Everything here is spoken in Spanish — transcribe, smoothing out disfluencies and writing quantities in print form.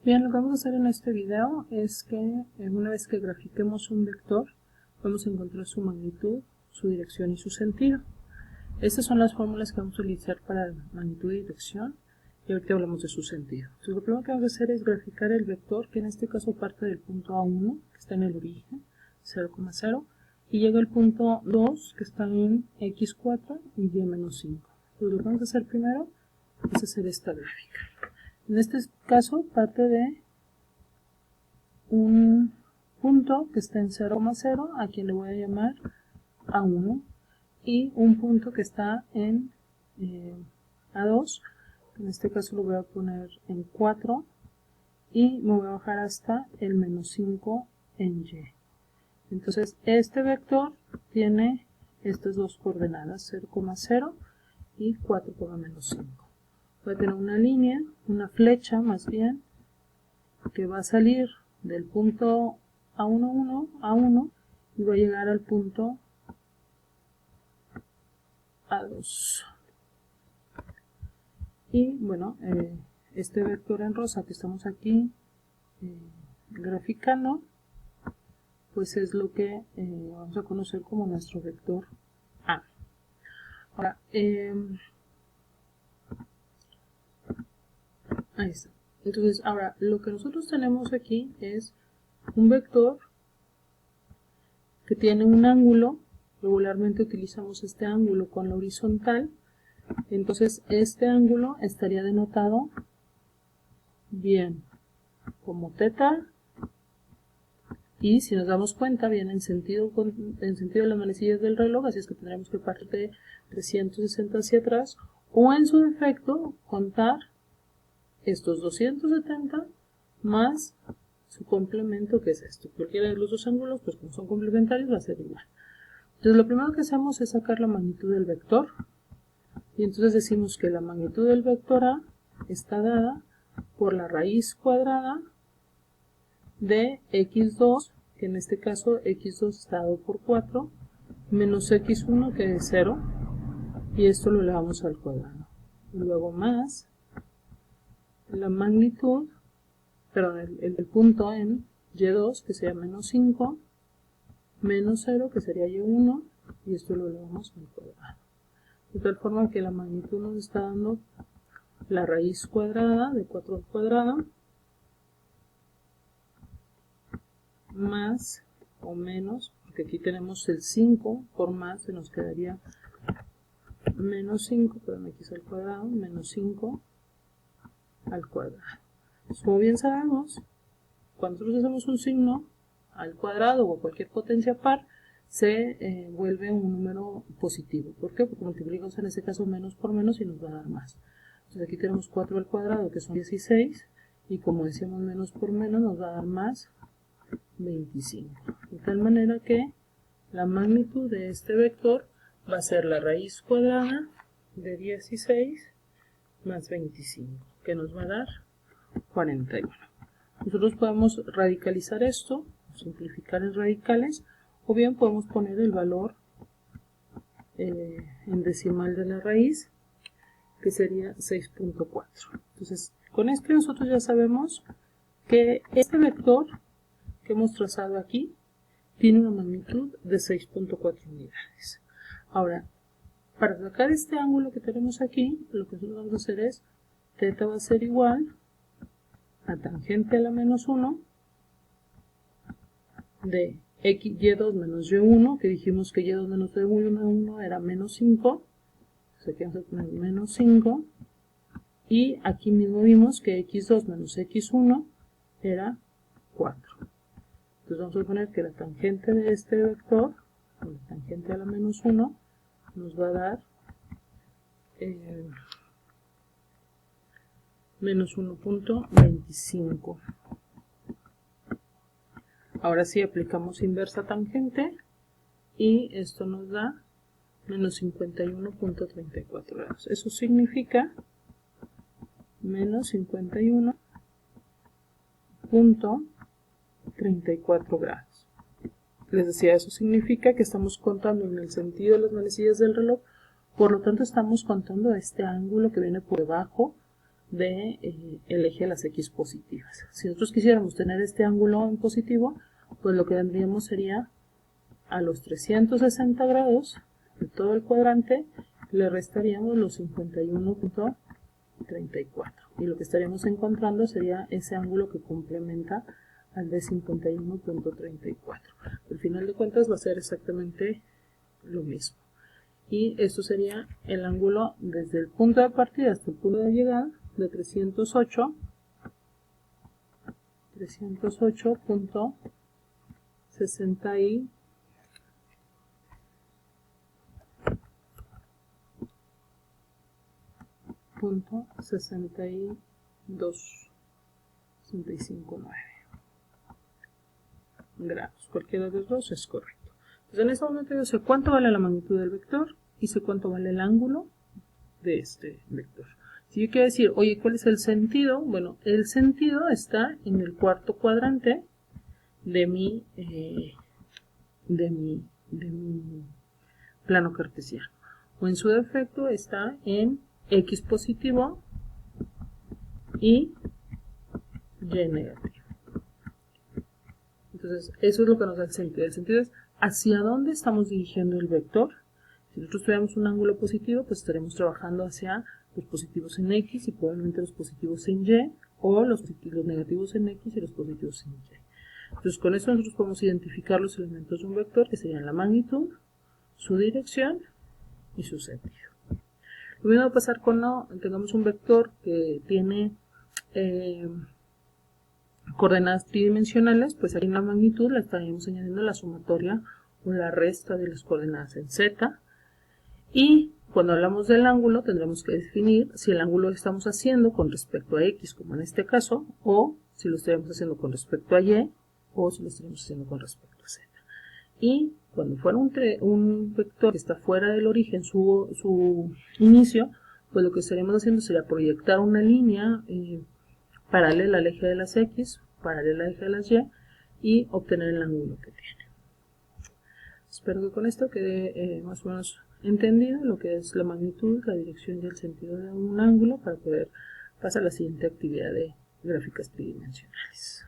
Bien, lo que vamos a hacer en este video es que una vez que grafiquemos un vector, vamos a encontrar su magnitud, su dirección y su sentido. Estas son las fórmulas que vamos a utilizar para magnitud y dirección, y ahorita hablamos de su sentido. Entonces, lo primero que vamos a hacer es graficar el vector, que en este caso parte del punto A1, que está en el origen, 0,0, y llega al punto 2, que está en x4 y y-5. Entonces, lo que vamos a hacer primero es hacer esta gráfica. En este caso parte de un punto que está en 0,0, a quien le voy a llamar A1, y un punto que está en A2, en este caso lo voy a poner en 4, y me voy a bajar hasta el menos 5 en Y. Entonces este vector tiene estas dos coordenadas, 0,0 y 4,-5. Voy a tener una línea, una flecha más bien, que va a salir del punto A1 y va a llegar al punto A2. Y bueno, este vector en rosa que estamos aquí graficando, pues es lo que vamos a conocer como nuestro vector A. Ahora, ahí está. Entonces, ahora lo que nosotros tenemos aquí es un vector que tiene un ángulo. Regularmente utilizamos este ángulo con la horizontal. Entonces este ángulo estaría denotado bien como θ, y si nos damos cuenta viene en sentido de las manecillas del reloj, así es que tendremos que partir de 360 hacia atrás, o en su defecto contar estos 270 más su complemento, que es esto. Cualquiera de los dos ángulos, pues como son complementarios, va a ser igual. Entonces lo primero que hacemos es sacar la magnitud del vector, y entonces decimos que la magnitud del vector A está dada por la raíz cuadrada de x2, que en este caso x2 está dado por 4, menos x1, que es 0, y esto lo elevamos al cuadrado. Y luego más la magnitud, perdón, el punto en y2, que sería menos 5, menos 0, que sería y1, y esto lo elevamos al cuadrado. De tal forma que la magnitud nos está dando la raíz cuadrada de 4 al cuadrado más o menos, porque aquí tenemos el 5 por más, se nos quedaría menos 5, perdón, aquí es al cuadrado, menos 5 al cuadrado. Pues como bien sabemos, cuando nosotros hacemos un signo al cuadrado o cualquier potencia par, se vuelve un número positivo. ¿Por qué? Porque multiplicamos en este caso menos por menos y nos va a dar más. Entonces aquí tenemos 4 al cuadrado, que son 16, y como decíamos menos por menos nos va a dar más 25. De tal manera que la magnitud de este vector va a ser la raíz cuadrada de 16 más 25, que nos va a dar 41. Nosotros podemos radicalizar esto, simplificar en radicales, o bien podemos poner el valor en decimal de la raíz, que sería 6.4. Entonces, con esto nosotros ya sabemos que este vector que hemos trazado aquí tiene una magnitud de 6.4 unidades. Ahora, para sacar este ángulo que tenemos aquí, lo que nosotros vamos a hacer es θ va a ser igual a tangente a la menos 1 de y2 menos y1, que dijimos que y2 menos y1 era menos 5, entonces aquí vamos a poner menos 5, y aquí mismo vimos que x2 menos x1 era 4. Entonces vamos a poner que la tangente de este vector, o la tangente a la menos 1, nos va a dar menos 1.25. Ahora sí aplicamos inversa tangente y esto nos da menos 51.34 grados. Eso significa menos 51.34 grados. Les decía, eso significa que estamos contando en el sentido de las manecillas del reloj, por lo tanto estamos contando este ángulo que viene por debajo de el eje de las X positivas. Si nosotros quisiéramos tener este ángulo en positivo, pues lo que tendríamos sería a los 360 grados de todo el cuadrante le restaríamos los 51.34 y lo que estaríamos encontrando sería ese ángulo que complementa al de 51.34. Al final de cuentas va a ser exactamente lo mismo. Y esto sería el ángulo desde el punto de partida hasta el punto de llegada de 308.62. Punto 65.9 grados. Cualquiera de los dos es correcto. Entonces en este momento yo sé cuánto vale la magnitud del vector y sé cuánto vale el ángulo de este vector. Si yo quiero decir, oye, ¿cuál es el sentido? Bueno, el sentido está en el cuarto cuadrante de mi plano cartesiano. O en su defecto está en X positivo y Y negativo. Entonces, eso es lo que nos da el sentido. El sentido es hacia dónde estamos dirigiendo el vector. Si nosotros tuviéramos un ángulo positivo, pues estaremos trabajando hacia los positivos en X y probablemente los positivos en Y, o los negativos en X y los positivos en Y. Entonces, con eso nosotros podemos identificar los elementos de un vector, que serían la magnitud, su dirección y su sentido. Lo mismo va a pasar cuando tengamos un vector que tiene coordenadas tridimensionales, pues aquí en la magnitud le estaríamos añadiendo la sumatoria o la resta de las coordenadas en Z. Y cuando hablamos del ángulo tendremos que definir si el ángulo lo estamos haciendo con respecto a X, como en este caso, o si lo estaremos haciendo con respecto a Y, o si lo estaremos haciendo con respecto a Z. Y cuando fuera un vector que está fuera del origen, su inicio, pues lo que estaremos haciendo sería proyectar una línea paralela al eje de las X, paralela al eje de las Y obtener el ángulo que tiene. Espero que con esto quede más o menos entendido lo que es la magnitud, la dirección y el sentido de un ángulo para poder pasar a la siguiente actividad de gráficas tridimensionales.